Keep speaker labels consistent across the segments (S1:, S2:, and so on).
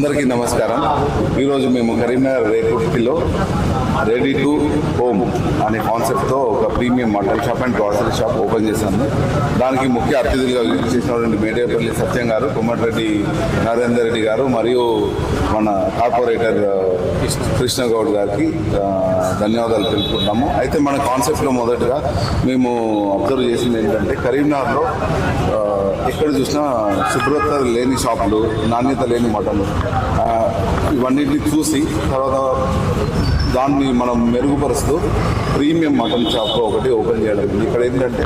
S1: అందరికీ నమస్కారం. ఈరోజు మేము కరీంనగర్ రేకుర్తిలో రెడీ టు హోమ్ అనే కాన్సెప్ట్తో ఒక premium mutton shop and grocery shop open చేశాము. దానికి ముఖ్య అతిథులుగా చేసినటువంటి మేడేపల్లి సత్యం గారు, కోమటిరెడ్డి నరేందర్ రెడ్డి గారు మరియు మన కార్పొరేటర్ కృష్ణ గౌడ్ గారికి ధన్యవాదాలు తెలుపుకుంటాము. అయితే మన కాన్సెప్ట్లో మొదటగా మేము అబ్జర్వ్ చేసింది ఏంటంటే, కరీంనగర్లో ఎక్కడ చూసినా శుభ్రత లేని షాపులు, నాణ్యత లేని మటన్లు, ఇవన్నిటిని చూసి తర్వాత దాన్ని మనం మెరుగుపరుస్తూ ప్రీమియం మటన్ షాప్ ఒకటి ఓపెన్ చేయడం. ఇక్కడ ఏంటంటే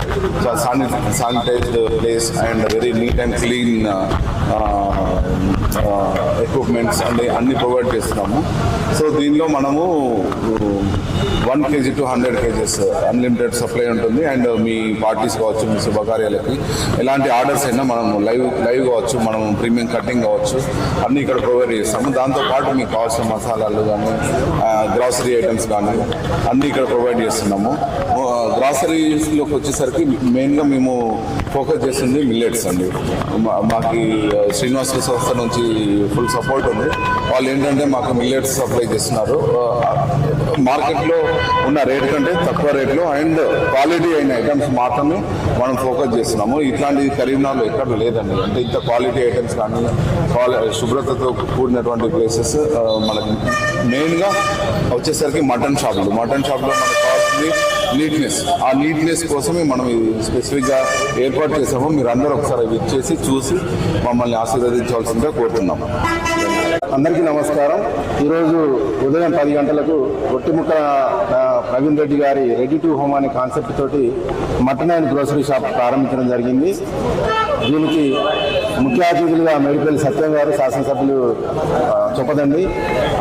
S1: sanitized place and very neat and clean equipments అన్ని ప్రొవైడ్ చేస్తున్నాము. సో దీనిలో మనము 1 kg to 100 kgs unlimited supply ఉంటుంది. అండ్ మీ పార్టీస్ కావచ్చు, మీ శుభకార్యాలకి ఎలాంటి ఆర్డర్స్ అయినా మనం లైవ్ కావచ్చు, మనం ప్రీమియం కటింగ్ కావచ్చు, అన్నీ ఇక్కడ ప్రొవైడ్ చేస్తాము. దాంతోపాటు మీకు కావాల్సిన మసాలాలు కానీ, గ్రాసరీ ఐటమ్స్ కానీ అన్నీ ఇక్కడ ప్రొవైడ్ చేస్తున్నాము. గ్రాసరీస్లోకి వచ్చేసరికి మెయిన్గా మేము ఫోకస్ చేస్తుంది మిల్లెట్స్ అండి. మాకు శ్రీనివాస సంస్థ నుంచి ఫుల్ సపోర్ట్ ఉంది. వాళ్ళు ఏంటంటే మాకు మిల్లెట్స్ సప్లై చేస్తున్నారు. మార్కెట్లో ఉన్న రేట్ కంటే తక్కువ రేట్లో అండ్ క్వాలిటీ అయిన ఐటమ్స్ మాత్రమే మనం ఫోకస్ చేస్తున్నాము. ఇట్లాంటిది కరీంనగర్లో ఎక్కడ లేదండి. అంటే ఇంత క్వాలిటీ ఐటమ్స్ కానీ, శుభ్రతతో కూడినటువంటి ప్లేసెస్ మనకి మెయిన్గా వచ్చేసరికి మటన్ షాపులో మనకు కావాల్సింది నీట్నెస్. ఆ నీట్నెస్ కోసమే మనం స్పెసిఫిక్గా ఏర్పాటు చేసాము. మీరు అందరూ ఒకసారి విచ్చేసి చూసి మమ్మల్ని ఆశీర్వదించవలసిందిగా కోరుతున్నాము.
S2: అందరికీ నమస్కారం. ఈరోజు ఉదయం 10 గంటలకు ఒట్టిముక్క ప్రవీణ్ రెడ్డి గారి రెడీ టు హోమ్ అనే కాన్సెప్ట్ తోటి మటన్ అండ్ గ్రోసరీ షాప్ ప్రారంభించడం జరిగింది. దీనికి ముఖ్య అతిథులుగా మేడిపల్లి సత్యం గారు, శాసనసభ్యులు చొప్పదండి,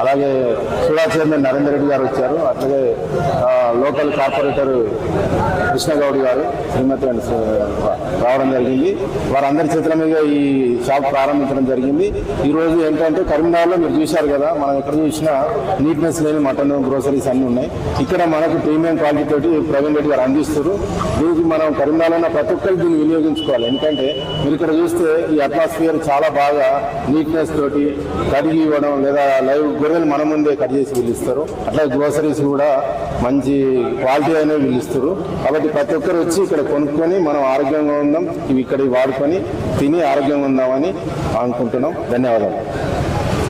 S2: అలాగే సుడా చైర్మన్ నరేందర్ రెడ్డి గారు వచ్చారు. అట్లాగే లోకల్ కార్పొరేటర్ కృష్ణగౌడ్ గారు, శ్రీమతి రావడం జరిగింది. వారందరి చేతుల మీద ఈ షాప్ ప్రారంభించడం జరిగింది. ఈరోజు ఏంటంటే, కరీంనగర్లో మీరు చూశారు కదా, మనం ఎక్కడ చూసినా నీట్నెస్ లేని మటన్ గ్రోసరీస్ అన్నీ ఉన్నాయి. ఇక్కడ మనకు ప్రీమియం క్వాలిటీ తోటి ప్రవీణ్ రెడ్డి గారు అందిస్తారు. దీనికి మనం కరీంనగర్లో ఉన్న ప్రతి ఒక్కరికి దీన్ని వినియోగించుకోవాలి. ఎందుకంటే మీరు ఇక్కడ చూస్తే ఈ అట్మాస్ఫియర్ చాలా బాగా నీట్నెస్ తోటి కడిగి ఇవ్వడం, లేదా లైవ్ గొర్రెలు మన ముందే కట్ చేసి పిలుస్తారు. అట్లా గ్రోసరీస్ కూడా మంచి క్వాలిటీ అయినవి పిలుస్తారు. కాబట్టి ప్రతి ఒక్కరు వచ్చి ఇక్కడ కొనుక్కొని మనం ఆరోగ్యంగా ఉందాం, ఇవి ఇక్కడ వాడుకొని తిని ఆరోగ్యంగా ఉందామని అనుకుంటున్నాం. ధన్యవాదాలు.